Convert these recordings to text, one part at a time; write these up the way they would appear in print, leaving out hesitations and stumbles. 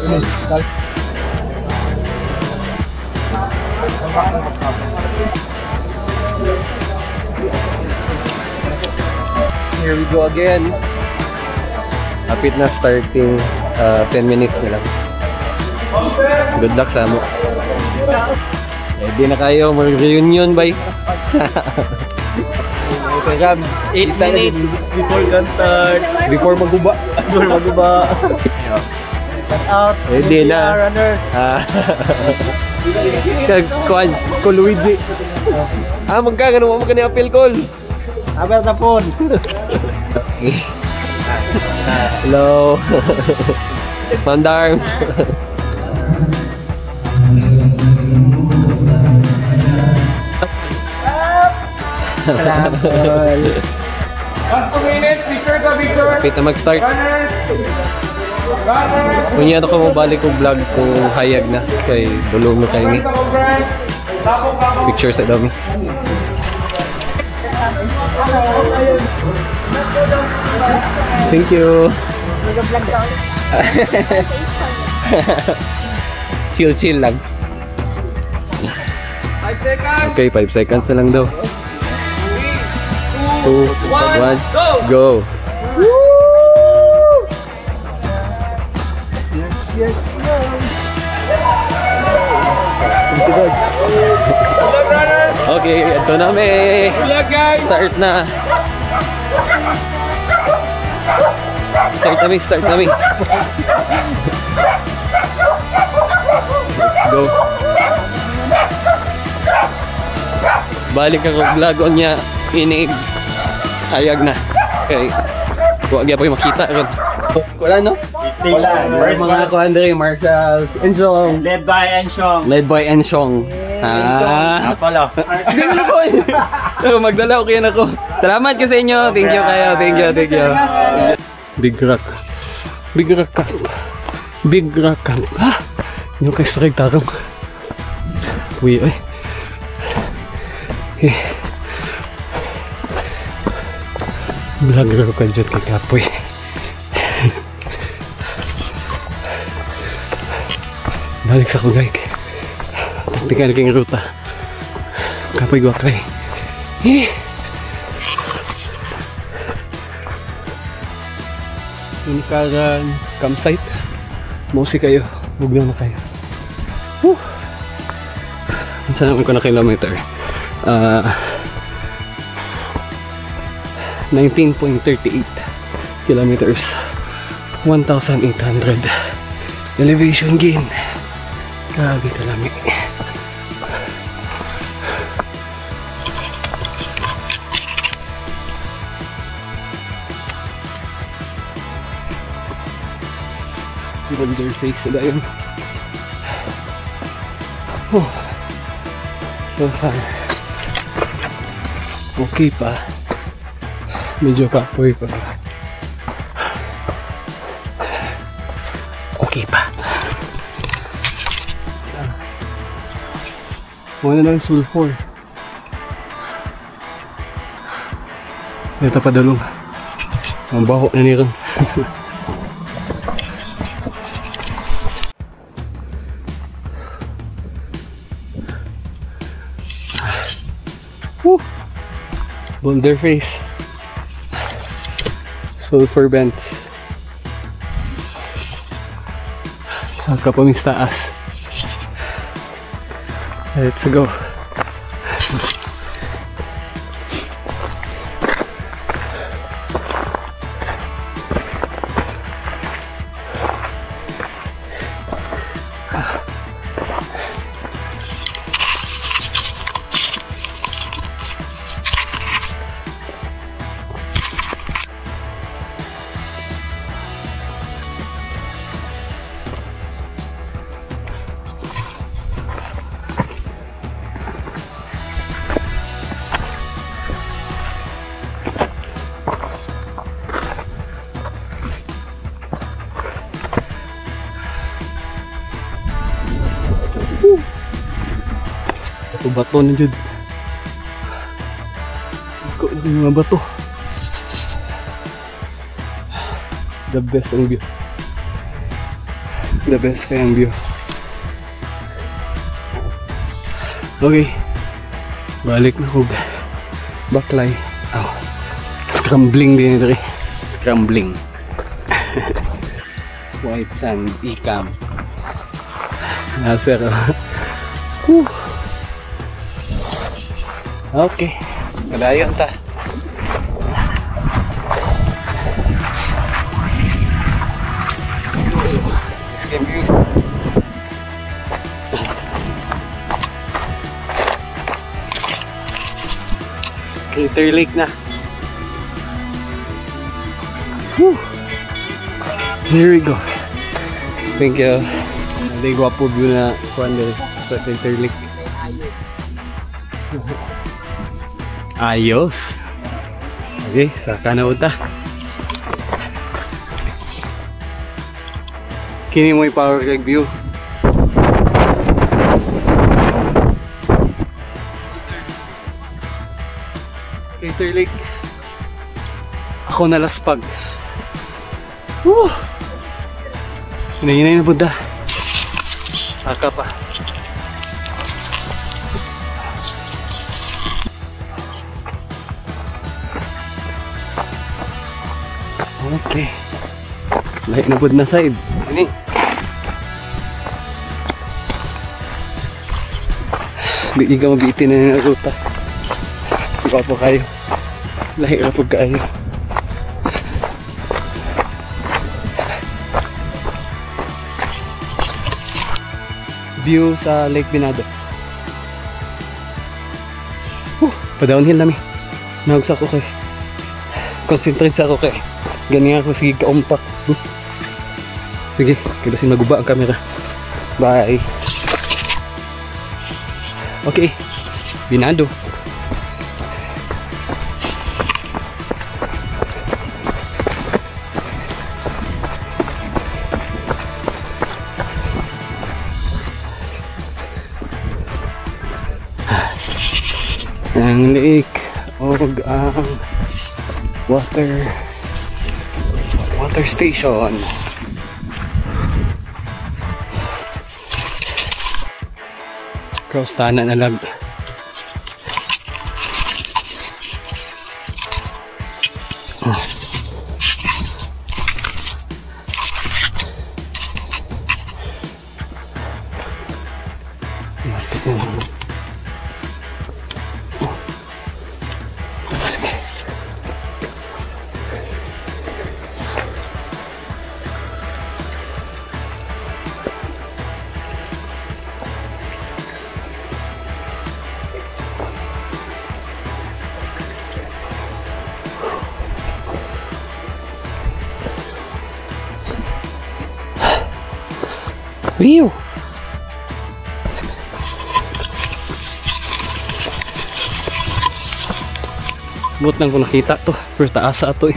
Here we go again. Kapit na starting, 10 minutes na lang. Good luck sa mo. Ready na kayo mag-reunion, bye. Okay, Ram. 8 minutes before gun start. Before maguba. Before maguba. Cut out. Ready na. Runners. Kuan, ko Luigi. Magkagano mo kani appeal call. Abel tapon. Hello. Mandarms. Kapit na mag-start. Kung yan ako mabalik ko vlog kung hayag na kay dulong mo kayo ni picture sa dami. Thank you. Mag-vlog ka ulit. Chill lang. Okay, 5 seconds na lang daw. 2, 1, go! Yes. Okay, ito na may start na. Start na. Let's go. Balik ako vlog on niya. Inig. Hayag na. Okay. Huwag po yung makita. Wala, no? Wala. Mga kuhandari, Marshals, Enshong. Led by Enshong. Apala. Hindi mo na po. Magdala ko yan ako. Salamat ko sa inyo. Thank you kayo. Thank you. Big rock. Yung kay strike tarong. Uy, ay. Vlogger ko dyan kay Kapoy. Balik sa kugay. Taktika na kayong ruta. Kapoy guwakray. Unikaran campsite. Musi kayo. Buglang na kayo. Saan naman ko na kilometer? 19.38 kilometers, 1,800 elevation gain. Grabe kalami. Ibang their face na yun. So far okay pa. Medyo kapoy pa. Okay pa. Muna lang sulfur. Ito pa dalong. Ang baho na nilang. Boulder face. Sulfur vents. Saka pa mis taas. Let's go. Ito bato na dyan. Ikaw na yung mga bato. The best ang view. The best kayang view. Okay. Balik na ko. Baklay. Oh. Scrambling din ito. Scrambling. White sand. Ikam. Nasir. Okay. Kadayon ta. Crater Lake na. Whew. Here we go. Thank you. Hindi gwapo view na kuhan din sa Crater Lake. Ayos. Okay, saka na uta. Kini mo power lake view. Crater Lake. Ako nalaspag. Woo! Hinay-hinay na Buddha. Saka pa. Okay. Lahat na Buddha na side. Ini. Bigyan ka mabitin na yung ruta. Ikaw po kayo. Lahat na po kayo. View sa Lake Binado. Pa-downhill namin. Nahugsa ko kay. Concentrate sa ako kay. Ganyan ako, sige kaumpak. Sige, kilasin maguba ang camera. Bye. Okay, Binado. Ang lake o ang water station. Cross tanan na lang. View. Buot lang ko nakita to. Pero taas sa ato eh.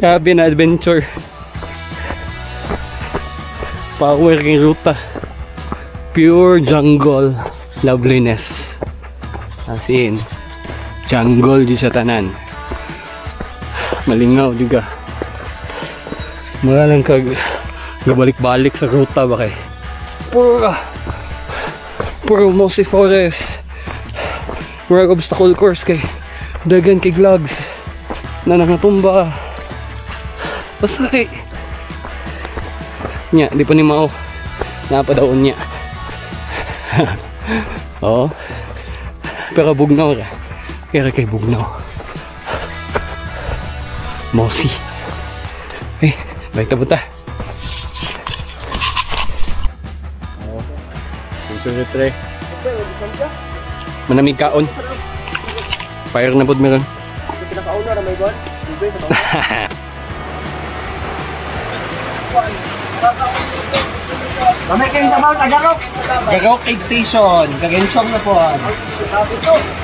Grabe na adventure. Power king ruta. Pure jungle loveliness. As in jungle di sa tanan. Malingaw juga. Mga lang gabalik-balik sa ruta ba kay puro mossy forest, puro obstacle course kay dagan kay vlogs na nakatumba basta kay nya di pa ni mao napadaon niya. Oh pero bugnaw ra kay bugnaw mossy baik ta buta. Susunod tre. Manamig kaon. Fire na pod meron. Pinakauna ra may gon. Kamay kayo sa mga Tagarok. Tagarok Egg Station. Kagensyong na po.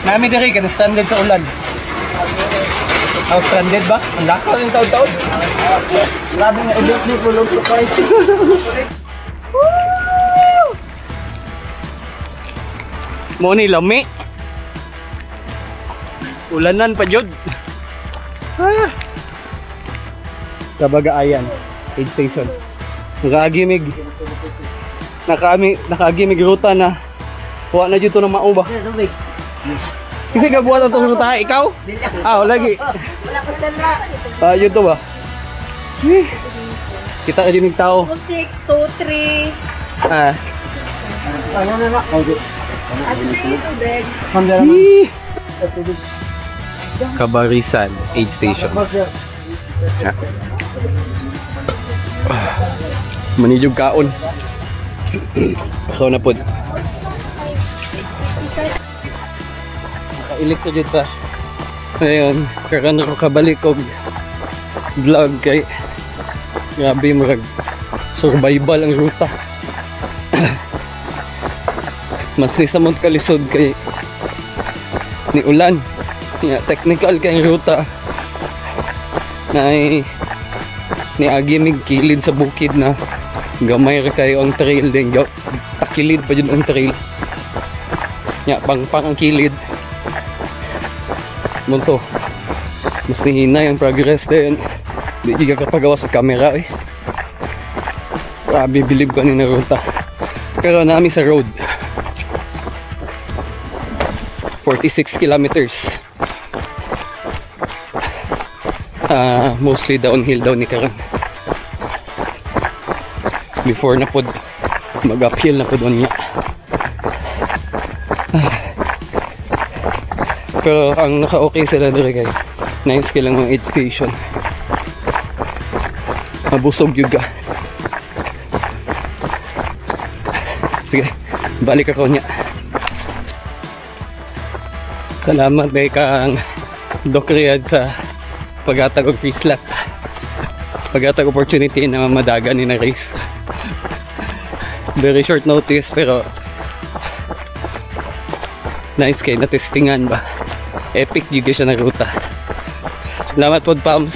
Nami diri ka na standard sa ulan. Oh, stranded ba? Ang lakaw ng taon-taon. Grabe nga ulit ni Pulong Surprise. Mo ni lami. Ulanan pa jud. Kabagaayan. aid station. Nakaagimig ruta na kuha na dito ng mauba. Kasi gabuhat ang itong ruta, ikaw? Lagi. Wala ko sila. Yun to ba? Kita ka din ng tao. 6, 2, 3. Kabarisan aid station. Manijog kaon. So na pod. Nakailis sa dito. Ngayon, karon ako kabalik og vlog kay grabe marag survival ang ruta. Mas nisamot kalisod kay ni ulan. Technical kay ruta. Ni agimig kilid sa bukid na gamay ra kayo ang trail din. Pakilid pa dyan ang trail. Pang ang kilid. Munto. Mas nihina yung progress din. Di ka kapagawa sa camera eh. Grabe, bilib ko na ruta. Pero namin sa road 46 kilometers. Mostly downhill daw ni karon. Before na pod mag-uphill na pod niya. Pero ang naka-okay sila dito kay nice lang ng aid station. Mabusog yun ka. Sige, balik ako niya. Salamat kay kang Doc Riyad sa paghatag og free slot. Paghatag opportunity na madagan ni na race. Very short notice pero nice kay na-testingan ba. Epic juga siya na ruta. Salamat pod Pams.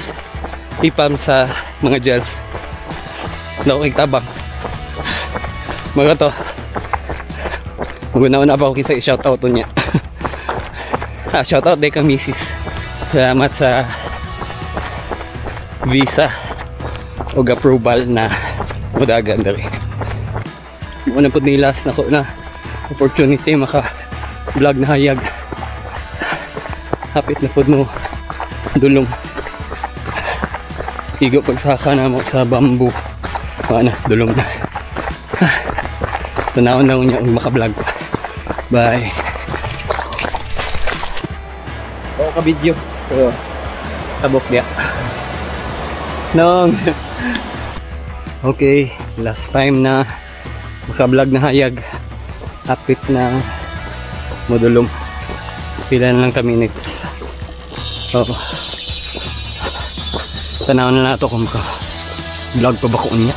Ipam sa mga jazz. Naukig tabang. Mga to. Maguna-una pa ako kisa i-shoutout niya. Shoutout day kang misis. Salamat sa visa o approval na mudagan dari. Muna po nilas na ko na opportunity maka vlog na hayag. Hapit na po mo dulong. Igo pagsaka na mo sa bamboo. Na dulong na. Tanawon na niya ang maka-vlog. Bye. Ka-video. So, tabok dia. Nong. Okay, last time na maka-vlog na hayag. Hapit na modulong. Pila na lang ka minutes. Oo. Tanawon na nato kung maka-vlog pa ba ko niya.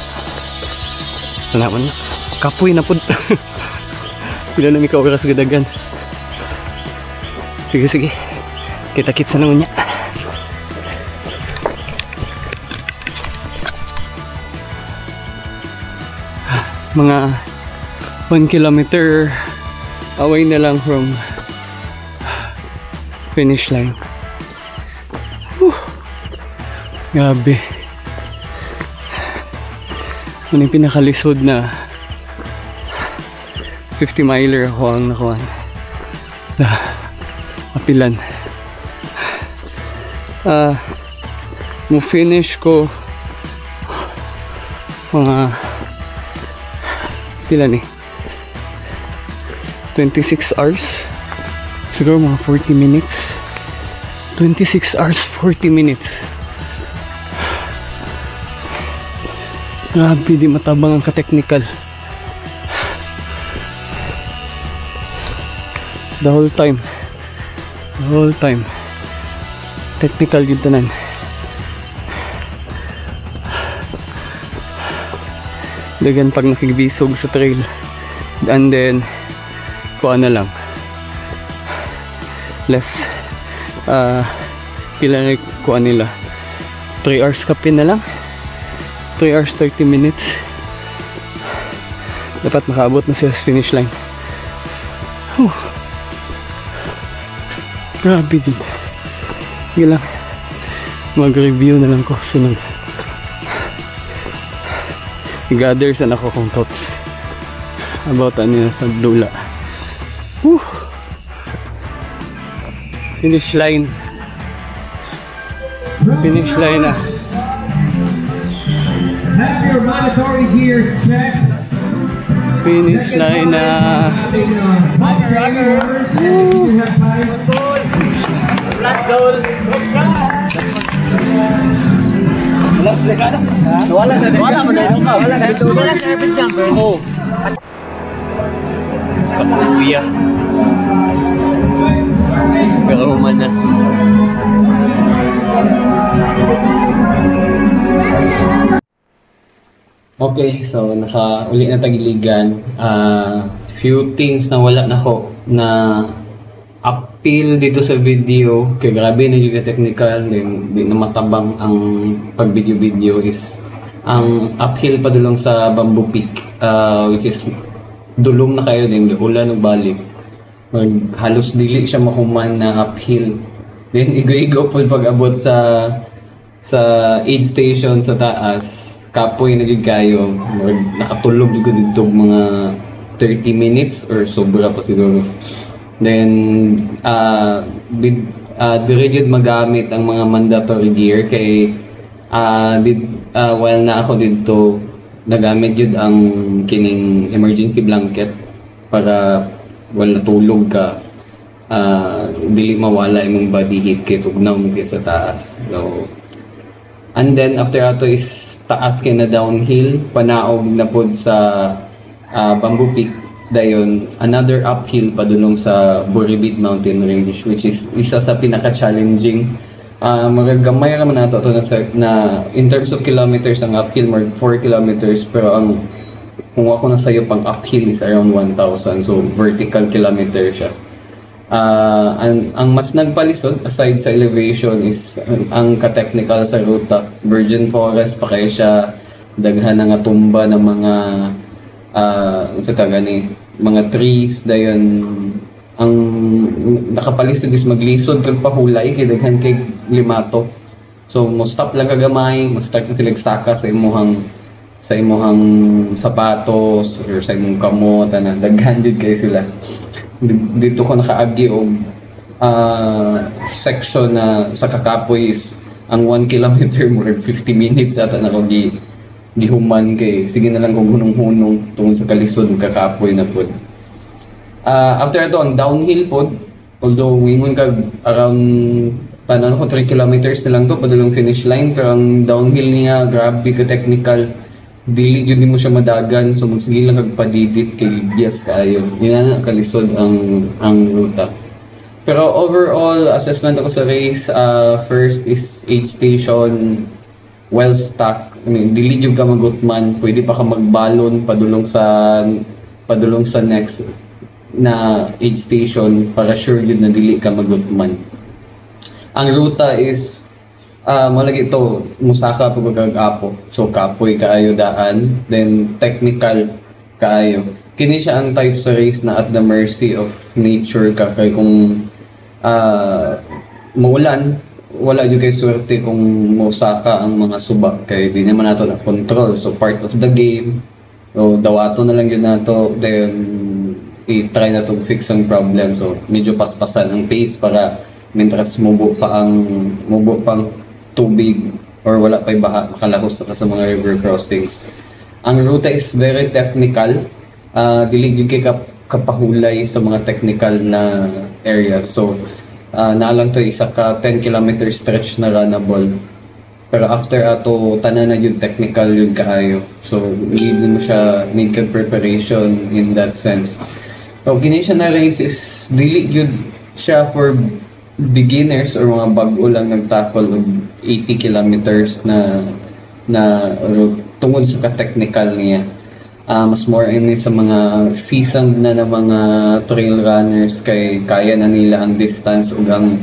Tanawon na. Kapoy na po. Pila na may ka-oras gadagan. Sige, sige. Kita-kits na naman niya. Mga 1 kilometer away na lang from finish line. Grabe. Ano yung pinakalisod na 50 miler ako ang nakuha. Apilan. Mo finish ko mga pila ni 26 hours siguro mga 40 minutes 26 hours 40 minutes. Grabe, di matabang ang ka-technical. The whole time technical yun tanan. Dagan pag nakigbisog sa trail and then kuha na lang less pila na kuha nila 3 hours kapin na lang 3 hours 30 minutes dapat makaabot na sa finish line. Grabe din. Sige lang, mag-review na lang ko sunod. gather sa ako kong thoughts about ano sa dula. Whew. Finish line na. Have your mandatory gear checked. Finish line na. Wala na dito. Wala sa airport jumper. Oh. Kuya. Pero human na. Okay, so naka-uli na tagiligan. Few things na wala na ko na appeal dito sa video. Kaya grabe na yung technical, then di na matabang ang pag-video is ang uphill pa dulong sa Bamboo Peak, which is dulong na kayo din, ulan ng balik. Halos dili siya mahuman na uphill. Then igo-igo po pag-abot sa aid station sa taas. Kapoy na din kayo, nakatulog ko dito mga 30 minutes or sobra pa siguro. Then dire jud magamit ang mga mandatory gear kay while na ako dito nagamit jud ang kining emergency blanket para wala tulog ka, dili mawala imong body heat kay tugnaw mo sa taas. So and then after ato is taas kay na downhill, panaog na pod sa Bamboo Peak, dayon another uphill padulong sa Boribit Mountain Range, which is isa sa pinaka-challenging. Magagamay naman nato to na in terms of kilometers ang uphill, more 4 kilometers, pero ang kung ako na sayo pang uphill is around 1,000, so vertical kilometer siya. Ang mas nagpalisod aside sa elevation is ang ka-technical sa ruta. Virgin forest pa kayo siya, daghan nga tumba ng mga sa tagani mga trees, dayon ang nakapalisod is maglisod kag pahulay kay daghan kay limato. So mo stop lang kagamay, mo start na sila saka sa imong sapatos or sa imong kamot, tanan daghan jud kay sila. Dito ko nakaagi og section na sa Kakapoy is ang 1 kilometer more 50 minutes ata na ko gihuman kay sige na lang kung hunong-hunong tungod sa kalisod ng Kakapoy na pod. After ito ang downhill pod, although wingon ka around 3 kilometers na lang to padulong finish line, pero ang downhill niya grabe ka technical. Dili yun mo siya madagan, so magsige lang kagpadidit kay bias kaayo. Yun na kalisod ang ruta. Pero overall assessment ako sa race, first is aid station well stocked. I mean, dili jud ka magutman, pwede pa ka magbalon padulong sa next na aid station para sure yun na dili ka magutman. Ang ruta is malagi ito, musaka po kag-apo. So kapoy kaayo daan, then technical kaayo. Kini siya ang type sa race na at the mercy of nature ka, kay kung maulan, wala yung kay swerte kung musaka ang mga subak, kay di naman nato na control. So part of the game. So dawato na lang yun nato, then i-try na to fix ang problem. So medyo paspasan ang pace para mentras mubo pang tubig or wala pa'y baha makalahos sa mga river crossings. Ang ruta is very technical, dili gyud kay kapahulay sa mga technical na area. So naalang to isa ka 10 kilometer stretch na runnable, pero after ato tanan na yung technical yun kaayo. So need mo siya, need ka preparation in that sense. So kini siya na race is dili yun siya for beginners or mga bago lang nag-tackle og 80 kilometers na route tungod sa ka-technical niya. Mas more ini sa mga seasoned na mga trail runners kay kaya na nila ang distance ug ang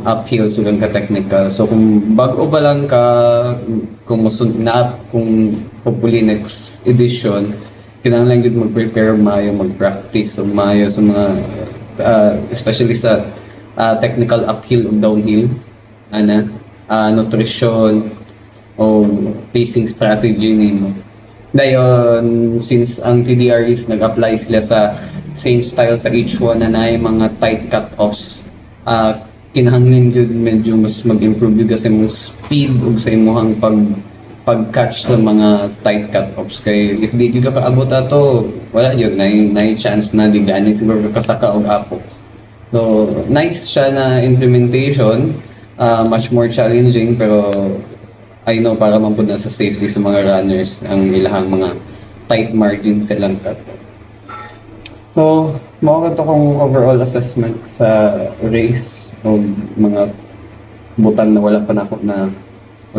uphill ug ang ka-technical. So kung bago ba lang ka, kung hopefully next edition, kailangan lang yun mag-prepare maayo, mag-practice o maayo sa mga especially sa technical uphill o downhill, nutrition o pacing strategy nimo. Dayon, since ang TDRs nag-apply sila sa same style sa H1 na na mga tight cut-offs, kinahanglan yun medyo mas mag-improve yun kasi mong speed o sa imuhang pag-catch sa mga tight cut-offs. Kaya if di ka kaabot ato, wala yun, na chance na di gani siguro kasaka o apo. So, nice siya na implementation, much more challenging, pero I know para mapun na sa safety sa mga runners ang ilahang mga tight margins silang cut. So, makakat akong overall assessment sa race o mga butang na wala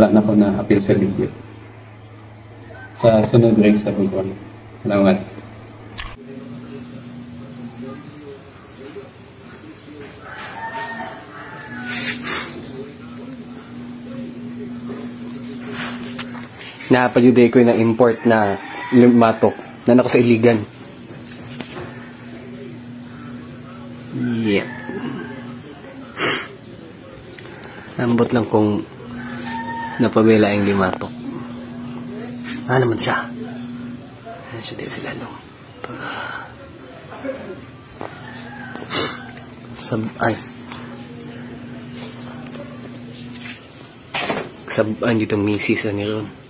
na ako na appeal sa video. Sa sunod race sa Butuan. Salamat. Napalyuday ko na import na matok na nako sa iligan. Yep. Ambot lang kung napabela yung limatok. Naman siya. Siya din sila nung sabay dito misis ni Ron.